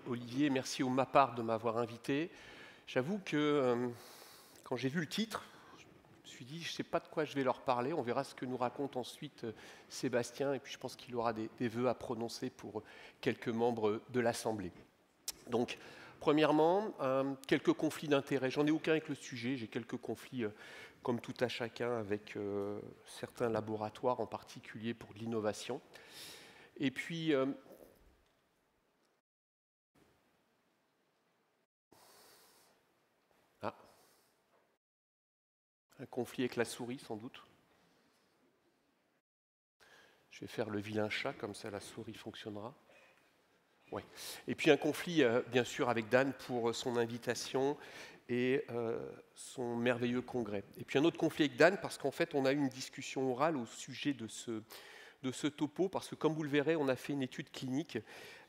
Olivier, merci au MAPAR de m'avoir invité. J'avoue que quand j'ai vu le titre, je me suis dit, je ne sais pas de quoi je vais leur parler. On verra ce que nous raconte ensuite Sébastien. Et puis je pense qu'il aura des vœux à prononcer pour quelques membres de l'Assemblée. Donc, premièrement, quelques conflits d'intérêts. J'en ai aucun avec le sujet. J'ai quelques conflits, comme tout à chacun, avec certains laboratoires, en particulier pour de l'innovation. Et puis... un conflit avec la souris, sans doute. Je vais faire le vilain chat, comme ça la souris fonctionnera. Ouais. Et puis un conflit, bien sûr, avec Dan pour son invitation et son merveilleux congrès. Et puis un autre conflit avec Dan, parce qu'en fait, on a eu une discussion orale au sujet de ce topo, parce que comme vous le verrez, on a fait une étude clinique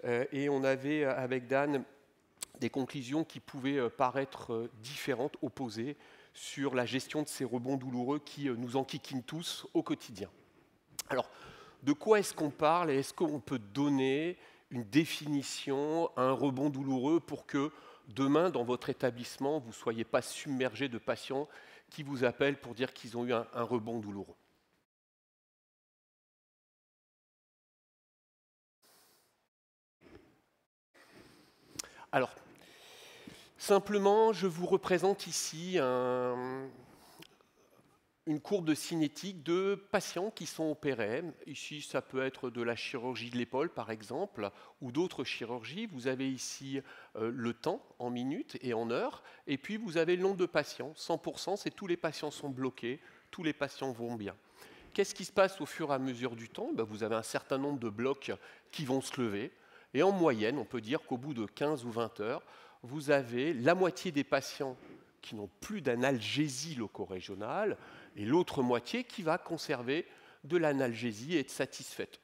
et on avait avec Dan des conclusions qui pouvaient paraître différentes, opposées, sur la gestion de ces rebonds douloureux qui nous enquiquinent tous au quotidien. Alors, de quoi est-ce qu'on parle et est-ce qu'on peut donner une définition à un rebond douloureux pour que demain, dans votre établissement, vous ne soyez pas submergé de patients qui vous appellent pour dire qu'ils ont eu un rebond douloureux? Alors, simplement, je vous représente ici une courbe de cinétique de patients qui sont opérés. Ici, ça peut être de la chirurgie de l'épaule, par exemple, ou d'autres chirurgies. Vous avez ici le temps en minutes et en heures, et puis vous avez le nombre de patients. 100%, c'est tous les patients sont bloqués, tous les patients vont bien. Qu'est-ce qui se passe au fur et à mesure du temps? Vous avez un certain nombre de blocs qui vont se lever, et en moyenne, on peut dire qu'au bout de 15 ou 20 heures, vous avez la moitié des patients qui n'ont plus d'analgésie locorégionale, et l'autre moitié qui va conserver de l'analgésie et être satisfaite.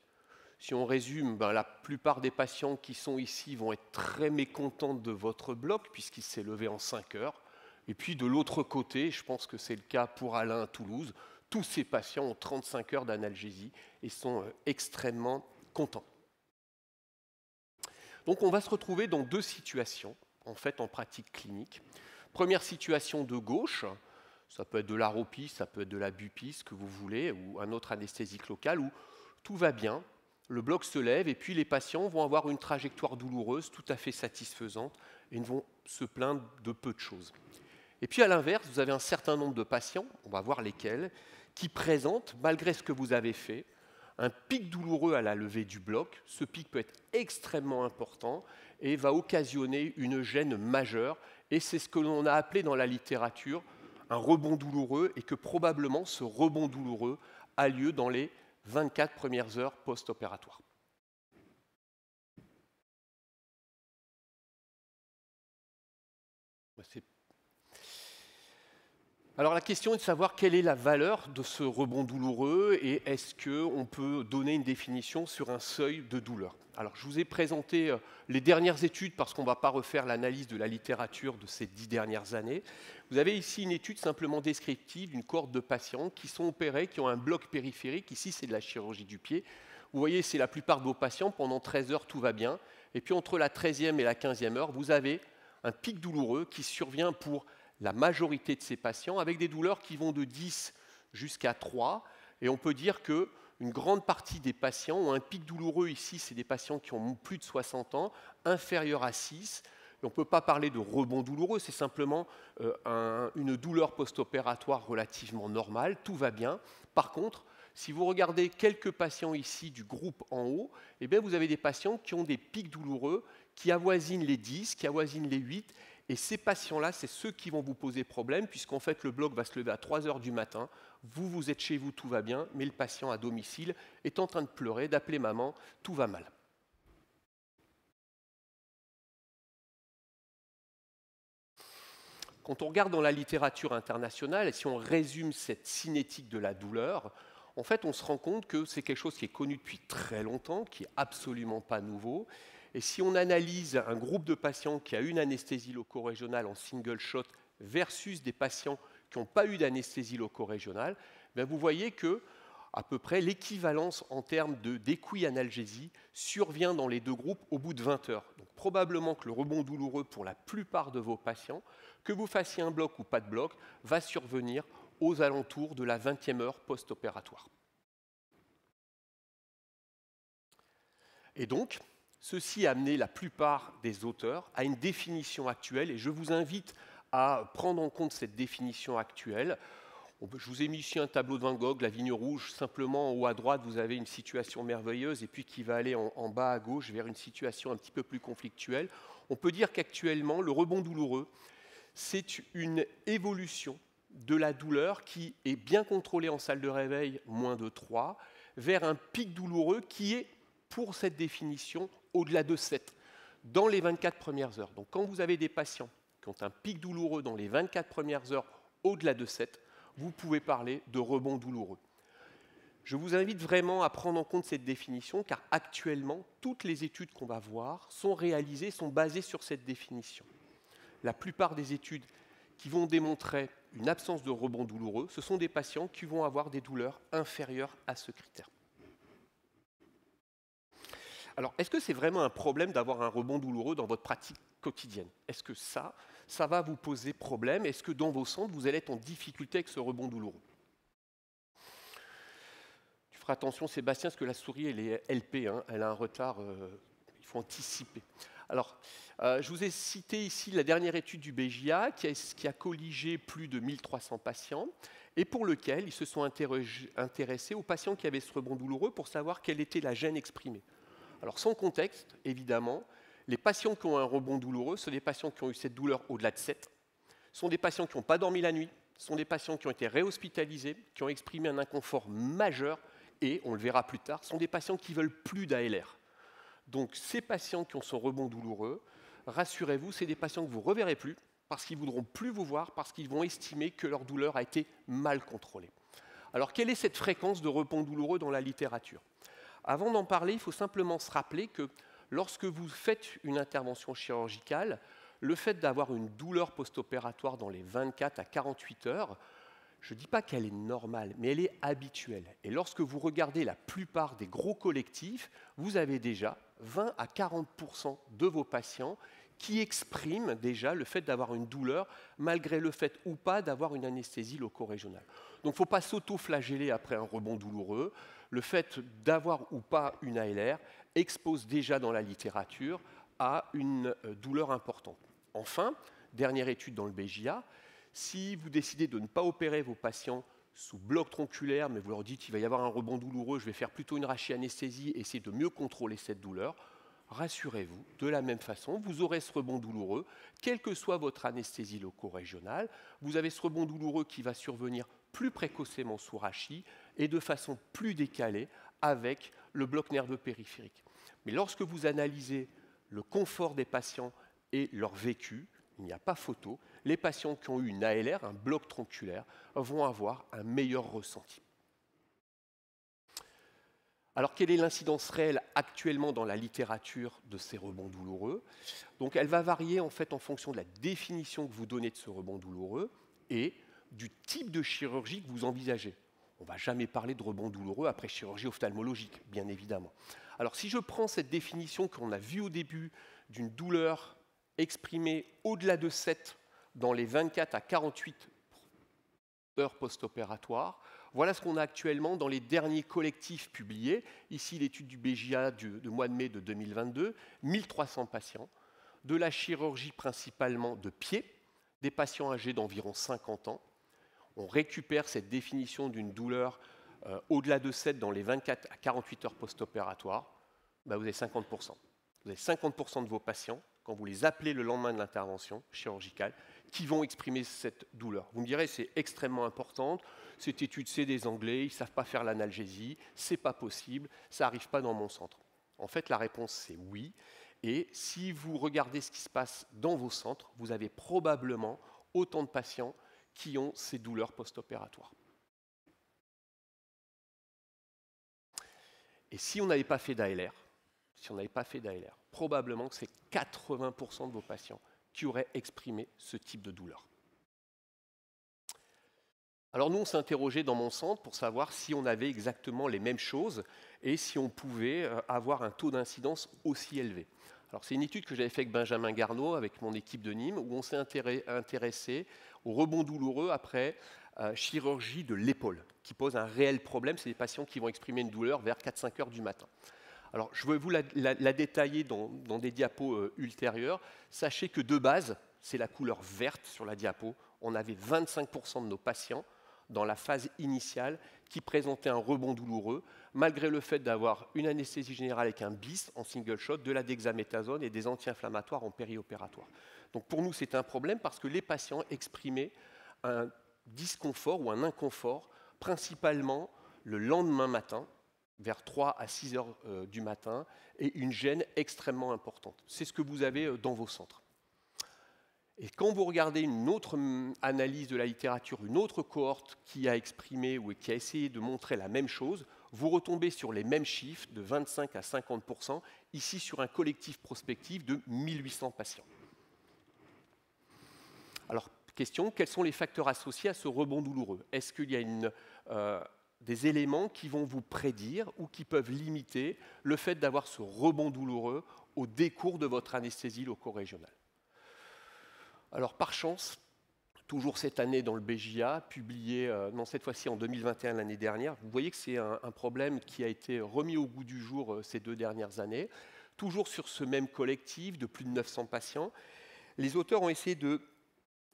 Si on résume, la plupart des patients qui sont ici vont être très mécontents de votre bloc, puisqu'il s'est levé en 5 heures. Et puis de l'autre côté, je pense que c'est le cas pour Alain à Toulouse, tous ces patients ont 35 heures d'analgésie et sont extrêmement contents. Donc on va se retrouver dans deux situations, en fait, en pratique clinique. Première situation de gauche, ça peut être de l'aropie, ça peut être de la bupie, ce que vous voulez, ou un autre anesthésique local, où tout va bien, le bloc se lève, et puis les patients vont avoir une trajectoire douloureuse tout à fait satisfaisante, et ne vont se plaindre de peu de choses. Et puis à l'inverse, vous avez un certain nombre de patients, on va voir lesquels, qui présentent, malgré ce que vous avez fait, un pic douloureux à la levée du bloc. Ce pic peut être extrêmement important et va occasionner une gêne majeure. Et c'est ce que l'on a appelé dans la littérature un rebond douloureux, et que probablement ce rebond douloureux a lieu dans les 24 premières heures post-opératoires. Alors la question est de savoir quelle est la valeur de ce rebond douloureux et est-ce qu'on peut donner une définition sur un seuil de douleur. Alors je vous ai présenté les dernières études parce qu'on ne va pas refaire l'analyse de la littérature de ces 10 dernières années. Vous avez ici une étude simplement descriptive d'une cohorte de patients qui sont opérés, qui ont un bloc périphérique. Ici c'est de la chirurgie du pied. Vous voyez, c'est la plupart de vos patients, pendant 13 heures tout va bien. Et puis entre la 13e et la 15e heure, vous avez un pic douloureux qui survient pour la majorité de ces patients, avec des douleurs qui vont de 10 jusqu'à 3. Et on peut dire qu'une grande partie des patients ont un pic douloureux, ici, c'est des patients qui ont plus de 60 ans, inférieur à 6. Et on ne peut pas parler de rebond douloureux, c'est simplement une douleur post-opératoire relativement normale, tout va bien. Par contre, si vous regardez quelques patients ici du groupe en haut, eh bien vous avez des patients qui ont des pics douloureux qui avoisinent les 10, qui avoisinent les 8. Et ces patients-là, c'est ceux qui vont vous poser problème, puisqu'en fait, le bloc va se lever à 3 heures du matin. Vous êtes chez vous, tout va bien, mais le patient à domicile est en train de pleurer, d'appeler maman, tout va mal. Quand on regarde dans la littérature internationale, et si on résume cette cinétique de la douleur, en fait, on se rend compte que c'est quelque chose qui est connu depuis très longtemps, qui n'est absolument pas nouveau. Et si on analyse un groupe de patients qui a une anesthésie locorégionale en single shot versus des patients qui n'ont pas eu d'anesthésie locorégionale, vous voyez que À peu près l'équivalence en termes d'équianalgésie survient dans les deux groupes au bout de 20 heures. Donc probablement que le rebond douloureux pour la plupart de vos patients, que vous fassiez un bloc ou pas de bloc, va survenir aux alentours de la 20e heure post-opératoire. Et donc, ceci a amené la plupart des auteurs à une définition actuelle, et je vous invite à prendre en compte cette définition actuelle. Je vous ai mis ici un tableau de Van Gogh, la vigne rouge, simplement en haut à droite, vous avez une situation merveilleuse, et puis qui va aller en bas à gauche vers une situation un petit peu plus conflictuelle. On peut dire qu'actuellement, le rebond douloureux, c'est une évolution de la douleur qui est bien contrôlée en salle de réveil, moins de 3, vers un pic douloureux qui est, pour cette définition, au-delà de 7, dans les 24 premières heures. Donc quand vous avez des patients qui ont un pic douloureux dans les 24 premières heures au-delà de 7, vous pouvez parler de rebond douloureux. Je vous invite vraiment à prendre en compte cette définition, car actuellement, toutes les études qu'on va voir sont réalisées, sont basées sur cette définition. La plupart des études qui vont démontrer une absence de rebond douloureux, ce sont des patients qui vont avoir des douleurs inférieures à ce critère. Alors, est-ce que c'est vraiment un problème d'avoir un rebond douloureux dans votre pratique quotidienne? Est-ce que ça va vous poser problème? Est-ce que dans vos centres, vous allez être en difficulté avec ce rebond douloureux? Tu feras attention, Sébastien, parce que la souris, elle est LP, hein, elle a un retard, il faut anticiper. Alors, je vous ai cité ici la dernière étude du BJA qui a colligé plus de 1300 patients et pour lequel ils se sont intéressés aux patients qui avaient ce rebond douloureux pour savoir quelle était la gêne exprimée. Alors, sans contexte, évidemment, les patients qui ont un rebond douloureux, ce sont des patients qui ont eu cette douleur au-delà de 7, sont des patients qui n'ont pas dormi la nuit, sont des patients qui ont été réhospitalisés, qui ont exprimé un inconfort majeur et, on le verra plus tard, sont des patients qui veulent plus d'ALR. Donc, ces patients qui ont ce rebond douloureux, rassurez-vous, c'est des patients que vous ne reverrez plus parce qu'ils ne voudront plus vous voir, parce qu'ils vont estimer que leur douleur a été mal contrôlée. Alors, quelle est cette fréquence de rebond douloureux dans la littérature? Avant d'en parler, il faut simplement se rappeler que lorsque vous faites une intervention chirurgicale, le fait d'avoir une douleur post-opératoire dans les 24 à 48 heures, je ne dis pas qu'elle est normale, mais elle est habituelle. Et lorsque vous regardez la plupart des gros collectifs, vous avez déjà 20 à 40% de vos patients qui expriment déjà le fait d'avoir une douleur, malgré le fait ou pas d'avoir une anesthésie loco-régionale. Donc il ne faut pas s'auto-flageller après un rebond douloureux. Le fait d'avoir ou pas une ALR expose déjà dans la littérature à une douleur importante. Enfin, dernière étude dans le BJA, si vous décidez de ne pas opérer vos patients sous bloc tronculaire, mais vous leur dites qu'il va y avoir un rebond douloureux, je vais faire plutôt une rachianesthésie et essayer de mieux contrôler cette douleur, rassurez-vous, de la même façon, vous aurez ce rebond douloureux, quelle que soit votre anesthésie loco-régionale, vous avez ce rebond douloureux qui va survenir plus précocement sous rachis et de façon plus décalée avec le bloc nerveux périphérique. Mais lorsque vous analysez le confort des patients et leur vécu, il n'y a pas photo, les patients qui ont eu une ALR, un bloc tronculaire, vont avoir un meilleur ressenti. Alors, quelle est l'incidence réelle actuellement dans la littérature de ces rebonds douloureux? Donc, elle va varier en fait en fonction de la définition que vous donnez de ce rebond douloureux et du type de chirurgie que vous envisagez. On ne va jamais parler de rebond douloureux après chirurgie ophtalmologique, bien évidemment. Alors, si je prends cette définition qu'on a vue au début d'une douleur exprimée au-delà de 7 dans les 24 à 48 heures post-opératoires, voilà ce qu'on a actuellement dans les derniers collectifs publiés. Ici, l'étude du BJA du mois de mai de 2022, 1300 patients, de la chirurgie principalement de pied, des patients âgés d'environ 50 ans. On récupère cette définition d'une douleur au-delà de 7 dans les 24 à 48 heures post-opératoires. Vous avez 50%. Vous avez 50% de vos patients, quand vous les appelez le lendemain de l'intervention chirurgicale, qui vont exprimer cette douleur. Vous me direz, c'est extrêmement important. Cette étude, c'est des Anglais, ils ne savent pas faire l'analgésie, c'est pas possible, ça n'arrive pas dans mon centre. En fait, la réponse, c'est oui. Et si vous regardez ce qui se passe dans vos centres, vous avez probablement autant de patients qui ont ces douleurs post-opératoires. Et si on n'avait pas fait d'ALR, probablement que c'est 80% de vos patients qui auraient exprimé ce type de douleur. Alors nous, on s'est interrogé dans mon centre pour savoir si on avait exactement les mêmes choses et si on pouvait avoir un taux d'incidence aussi élevé. Alors c'est une étude que j'avais faite avec Benjamin Garneau, avec mon équipe de Nîmes, où on s'est intéressé au rebond douloureux après chirurgie de l'épaule, qui pose un réel problème. C'est des patients qui vont exprimer une douleur vers 4-5 heures du matin. Alors je vais vous la détailler dans des diapos ultérieurs. Sachez que de base, c'est la couleur verte sur la diapo. On avait 25% de nos patients dans la phase initiale qui présentaient un rebond douloureux, malgré le fait d'avoir une anesthésie générale avec un bis en single shot, de la dexaméthasone et des anti-inflammatoires en périopératoire. Donc pour nous, c'est un problème parce que les patients exprimaient un disconfort ou un inconfort, principalement le lendemain matin, vers 3 à 6 heures du matin, et une gêne extrêmement importante. C'est ce que vous avez dans vos centres. Et quand vous regardez une autre analyse de la littérature, une autre cohorte qui a exprimé ou qui a essayé de montrer la même chose, vous retombez sur les mêmes chiffres de 25 à 50%, ici sur un collectif prospectif de 1800 patients. Alors, question, quels sont les facteurs associés à ce rebond douloureux? Est-ce qu'il y a des éléments qui vont vous prédire ou qui peuvent limiter le fait d'avoir ce rebond douloureux au décours de votre anesthésie loco-régionale? Alors par chance, toujours cette année dans le BJA, publié, non cette fois-ci en 2021, l'année dernière, vous voyez que c'est un problème qui a été remis au goût du jour ces 2 dernières années, toujours sur ce même collectif de plus de 900 patients. Les auteurs ont essayé de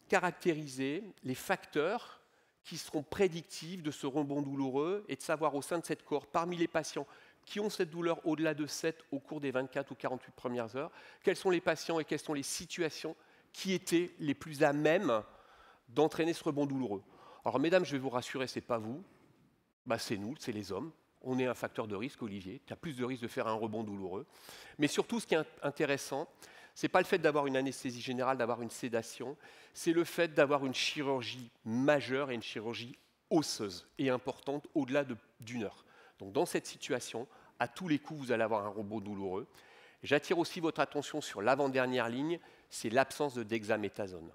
caractériser les facteurs qui seront prédictifs de ce rebond douloureux et de savoir au sein de cette cohorte, parmi les patients qui ont cette douleur au-delà de 7 au cours des 24 ou 48 premières heures, quels sont les patients et quelles sont les situations qui étaient les plus à même d'entraîner ce rebond douloureux. Alors mesdames, je vais vous rassurer, ce n'est pas vous, c'est nous, c'est les hommes. On est un facteur de risque, Olivier, qui a plus de risque de faire un rebond douloureux. Mais surtout, ce qui est intéressant, ce n'est pas le fait d'avoir une anesthésie générale, d'avoir une sédation, c'est le fait d'avoir une chirurgie majeure et une chirurgie osseuse et importante au-delà d'1 heure. Donc dans cette situation, à tous les coups, vous allez avoir un rebond douloureux. J'attire aussi votre attention sur l'avant-dernière ligne, c'est l'absence de dexaméthasone.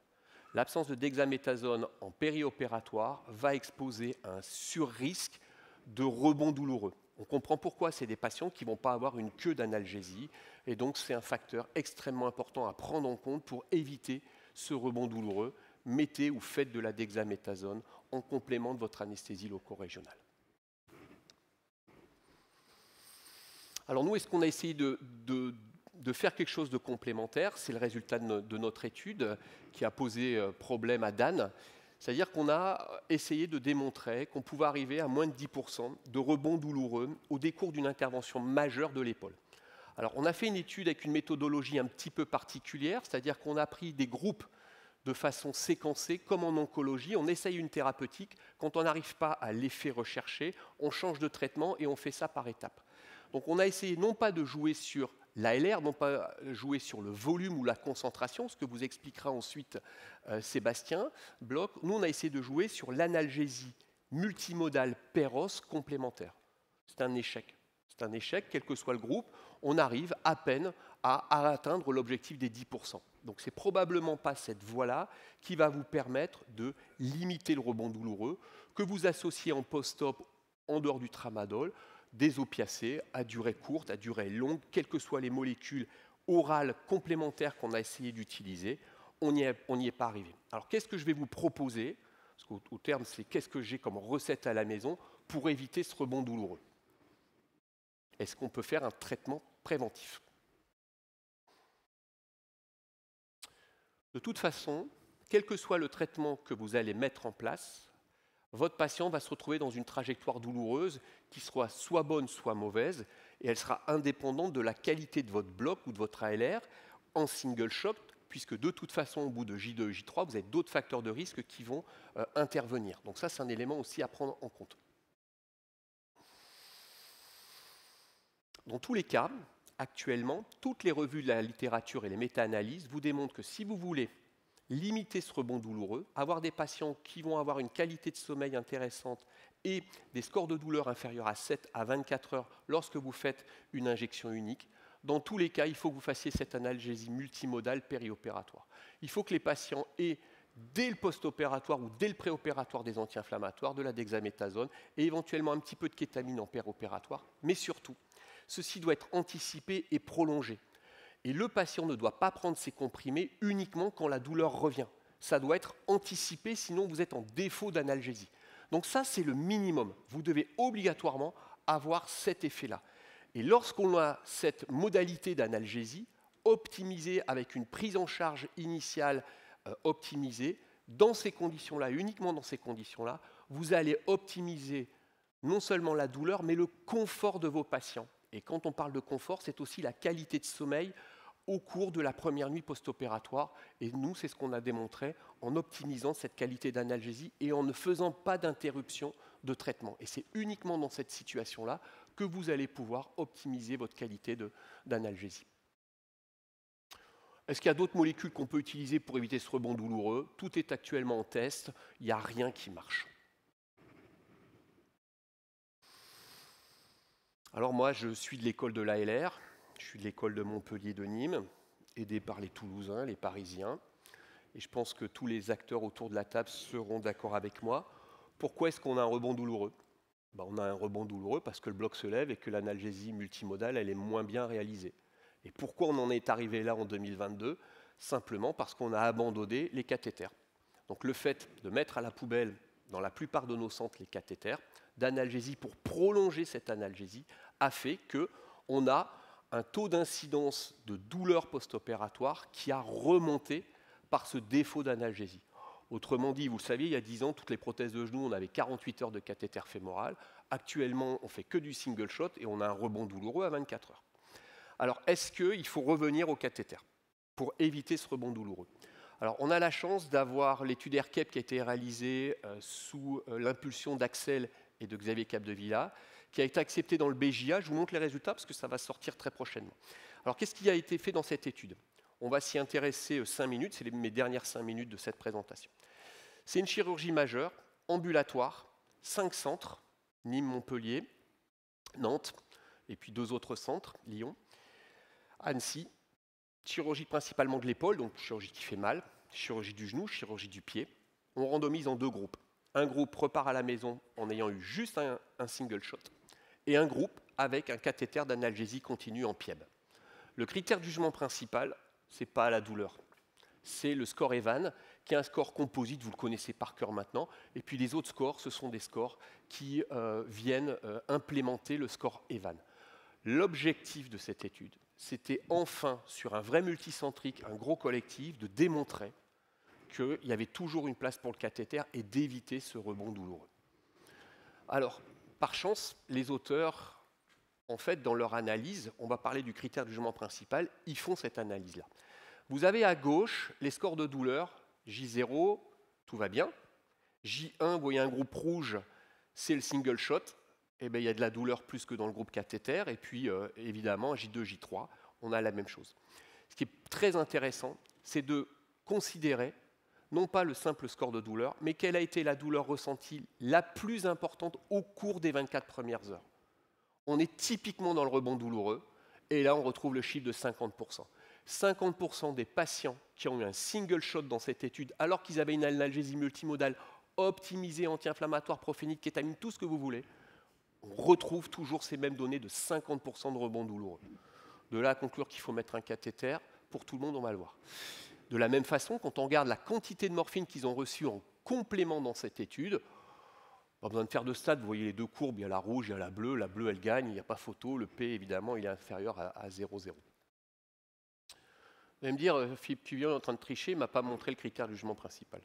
L'absence de dexaméthasone en périopératoire va exposer un surrisque de rebond douloureux. On comprend pourquoi c'est des patients qui ne vont pas avoir une queue d'analgésie, et donc c'est un facteur extrêmement important à prendre en compte pour éviter ce rebond douloureux. Mettez ou faites de la dexaméthasone en complément de votre anesthésie loco-régionale. Alors nous, est-ce qu'on a essayé de faire quelque chose de complémentaire? C'est le résultat de notre étude qui a posé problème à Dan. C'est-à-dire qu'on a essayé de démontrer qu'on pouvait arriver à moins de 10% de rebond douloureux au décours d'une intervention majeure de l'épaule. Alors on a fait une étude avec une méthodologie un petit peu particulière, c'est-à-dire qu'on a pris des groupes de façon séquencée, comme en oncologie, on essaye une thérapeutique, quand on n'arrive pas à l'effet recherché, on change de traitement et on fait ça par étapes. Donc on a essayé non pas de jouer sur l'ALR, non pas jouer sur le volume ou la concentration, ce que vous expliquera ensuite Sébastien Bloch. Nous, on a essayé de jouer sur l'analgésie multimodale PEROS complémentaire. C'est un échec. C'est un échec, quel que soit le groupe, on arrive à peine à atteindre l'objectif des 10%. Donc c'est probablement pas cette voie-là qui va vous permettre de limiter le rebond douloureux, que vous associez en post-op, en dehors du tramadol, des opiacés à durée courte, à durée longue, quelles que soient les molécules orales complémentaires qu'on a essayé d'utiliser, on n'y est pas arrivé. Alors qu'est-ce que je vais vous proposer? Parce qu'au terme, c'est qu'est-ce que j'ai comme recette à la maison pour éviter ce rebond douloureux? Est-ce qu'on peut faire un traitement préventif? De toute façon, quel que soit le traitement que vous allez mettre en place, votre patient va se retrouver dans une trajectoire douloureuse qui sera soit bonne, soit mauvaise, et elle sera indépendante de la qualité de votre bloc ou de votre ALR en single shot, puisque de toute façon, au bout de J2 et J3, vous avez d'autres facteurs de risque qui vont intervenir. Donc ça, c'est un élément aussi à prendre en compte. Dans tous les cas, actuellement, toutes les revues de la littérature et les méta-analyses vous démontrent que si vous voulez limiter ce rebond douloureux, avoir des patients qui vont avoir une qualité de sommeil intéressante et des scores de douleur inférieurs à 7 à 24 heures lorsque vous faites une injection unique, dans tous les cas, il faut que vous fassiez cette analgésie multimodale périopératoire. Il faut que les patients aient dès le post-opératoire ou dès le préopératoire des anti-inflammatoires, de la dexaméthasone et éventuellement un petit peu de kétamine en péropératoire. Mais surtout, ceci doit être anticipé et prolongé. Et le patient ne doit pas prendre ces comprimés uniquement quand la douleur revient. Ça doit être anticipé, sinon vous êtes en défaut d'analgésie. Donc ça, c'est le minimum. Vous devez obligatoirement avoir cet effet-là. Et lorsqu'on a cette modalité d'analgésie, optimisée avec une prise en charge initiale optimisée, dans ces conditions-là, uniquement dans ces conditions-là, vous allez optimiser non seulement la douleur, mais le confort de vos patients. Et quand on parle de confort, c'est aussi la qualité de sommeil au cours de la première nuit post-opératoire. Et nous, c'est ce qu'on a démontré en optimisant cette qualité d'analgésie et en ne faisant pas d'interruption de traitement. Et c'est uniquement dans cette situation-là que vous allez pouvoir optimiser votre qualité d'analgésie. Est-ce qu'il y a d'autres molécules qu'on peut utiliser pour éviter ce rebond douloureux? Tout est actuellement en test, il n'y a rien qui marche. Alors moi, je suis de l'école de l'ALR, je suis de l'école de Montpellier de Nîmes, aidé par les Toulousains, les Parisiens, et je pense que tous les acteurs autour de la table seront d'accord avec moi. Pourquoi est-ce qu'on a un rebond douloureux? On a un rebond douloureux parce que le bloc se lève et que l'analgésie multimodale, elle est moins bien réalisée. Et pourquoi on en est arrivé là en 2022? Simplement parce qu'on a abandonné les cathéters. Donc le fait de mettre à la poubelle, dans la plupart de nos centres, les cathéters d'analgésie pour prolonger cette analgésie a fait qu'on a un taux d'incidence de douleur post-opératoire qui a remonté par ce défaut d'analgésie. Autrement dit, vous le saviez, il y a 10 ans, toutes les prothèses de genoux, on avait 48 heures de cathéter fémoral. Actuellement, on fait que du single shot et on a un rebond douloureux à 24 heures. Alors, est-ce qu'il faut revenir au cathéter pour éviter ce rebond douloureux? Alors, on a la chance d'avoir l'étude AirCap qui a été réalisée sous l'impulsion d'Axel et de Xavier Capdevila, qui a été acceptée dans le BJA. Je vous montre les résultats parce que ça va sortir très prochainement. Alors, qu'est-ce qui a été fait dans cette étude? On va s'y intéresser 5 minutes, c'est mes dernières 5 minutes de cette présentation. C'est une chirurgie majeure, ambulatoire, 5 centres, Nîmes, Montpellier, Nantes, et puis 2 autres centres, Lyon, Annecy. Chirurgie principalement de l'épaule, donc chirurgie qui fait mal, chirurgie du genou, chirurgie du pied. On randomise en 2 groupes. Un groupe repart à la maison en ayant eu juste un single shot, et un groupe avec un cathéter d'analgésie continue en PIEB. Le critère de jugement principal, ce n'est pas la douleur, c'est le score Evan, qui est un score composite, vous le connaissez par cœur maintenant, et puis les autres scores, ce sont des scores qui viennent implémenter le score Evan. L'objectif de cette étude, c'était enfin, sur un vrai multicentrique, un gros collectif, de démontrer qu'il y avait toujours une place pour le cathéter et d'éviter ce rebond douloureux. Alors, par chance, les auteurs, en fait, dans leur analyse, on va parler du critère du jugement principal, ils font cette analyse-là. Vous avez à gauche les scores de douleur, J0, tout va bien. J1, vous voyez un groupe rouge, c'est le single shot. Eh bien, il y a de la douleur plus que dans le groupe cathéter. Et puis, évidemment, J2, J3, on a la même chose. Ce qui est très intéressant, c'est de considérer non pas le simple score de douleur, mais quelle a été la douleur ressentie la plus importante au cours des 24 premières heures. On est typiquement dans le rebond douloureux, et là, on retrouve le chiffre de 50%. 50% des patients qui ont eu un single shot dans cette étude, alors qu'ils avaient une analgésie multimodale optimisée, anti-inflammatoire, prophénique, kétamine, tout ce que vous voulez, on retrouve toujours ces mêmes données de 50% de rebond douloureux. De là à conclure qu'il faut mettre un cathéter, pour tout le monde, on va le voir. De la même façon, quand on regarde la quantité de morphine qu'ils ont reçue en complément dans cette étude, pas besoin de faire de stade, vous voyez les 2 courbes, il y a la rouge, il y a la bleue elle gagne, il n'y a pas photo, le P évidemment il est inférieur à 0,0. Vous allez me dire, Philippe Cuvier est en train de tricher, il ne m'a pas montré le critère du jugement principal.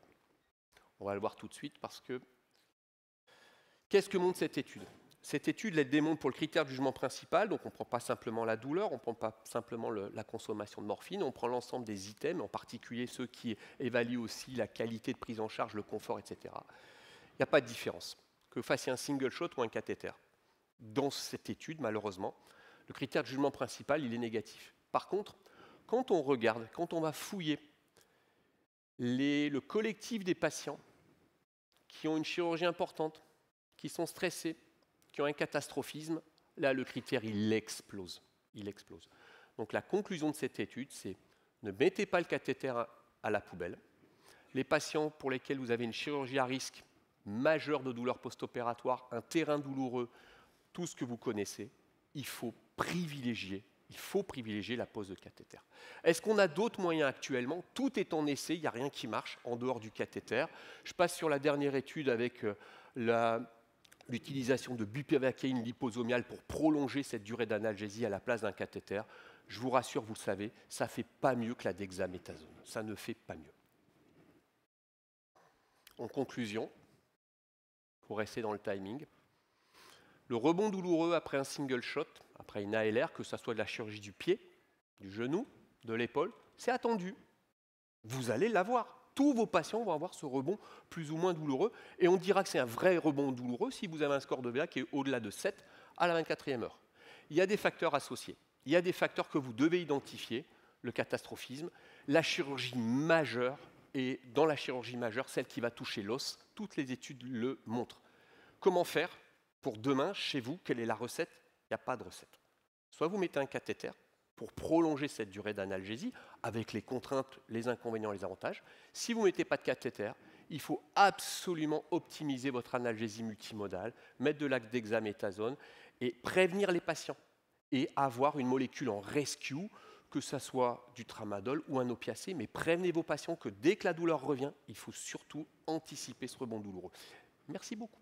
On va le voir tout de suite parce que... Qu'est-ce que montre cette étude? Cette étude, elle démontre pour le critère du jugement principal, donc on ne prend pas simplement la douleur, on ne prend pas simplement la consommation de morphine, on prend l'ensemble des items, en particulier ceux qui évaluent aussi la qualité de prise en charge, le confort, etc. Il n'y a pas de différence, que vous fassiez un single shot ou un cathéter. Dans cette étude, malheureusement, le critère de jugement principal, il est négatif. Par contre, quand on regarde, quand on va fouiller le collectif des patients qui ont une chirurgie importante, qui sont stressés, qui ont un catastrophisme, là, le critère, il explose. Il explose. Donc la conclusion de cette étude, c'est ne mettez pas le cathéter à la poubelle. Les patients pour lesquels vous avez une chirurgie à risque majeure de douleur post-opératoire, un terrain douloureux, tout ce que vous connaissez, il faut privilégier la pose de cathéter. Est-ce qu'on a d'autres moyens actuellement? Tout est en essai, il n'y a rien qui marche en dehors du cathéter. Je passe sur la dernière étude avec l'utilisation de bupivacaïne liposomiale pour prolonger cette durée d'analgésie à la place d'un cathéter. Je vous rassure, vous le savez, ça ne fait pas mieux que la dexaméthasone. Ça ne fait pas mieux. En conclusion, pour rester dans le timing, le rebond douloureux après un single shot, après une ALR, que ce soit de la chirurgie du pied, du genou, de l'épaule, c'est attendu. Vous allez l'avoir. Tous vos patients vont avoir ce rebond plus ou moins douloureux. Et on dira que c'est un vrai rebond douloureux si vous avez un score de VA qui est au-delà de 7 à la 24e heure. Il y a des facteurs associés. Il y a des facteurs que vous devez identifier, le catastrophisme, la chirurgie majeure, et dans la chirurgie majeure, celle qui va toucher l'os, toutes les études le montrent. Comment faire pour demain, chez vous, quelle est la recette? Il n'y a pas de recette. Soit vous mettez un cathéter pour prolonger cette durée d'analgésie, avec les contraintes, les inconvénients, les avantages. Si vous ne mettez pas de cathéter, il faut absolument optimiser votre analgésie multimodale, mettre de dexaméthasone et prévenir les patients et avoir une molécule en rescue, que ce soit du tramadol ou un opiacé, mais prévenez vos patients que dès que la douleur revient, il faut surtout anticiper ce rebond douloureux. Merci beaucoup.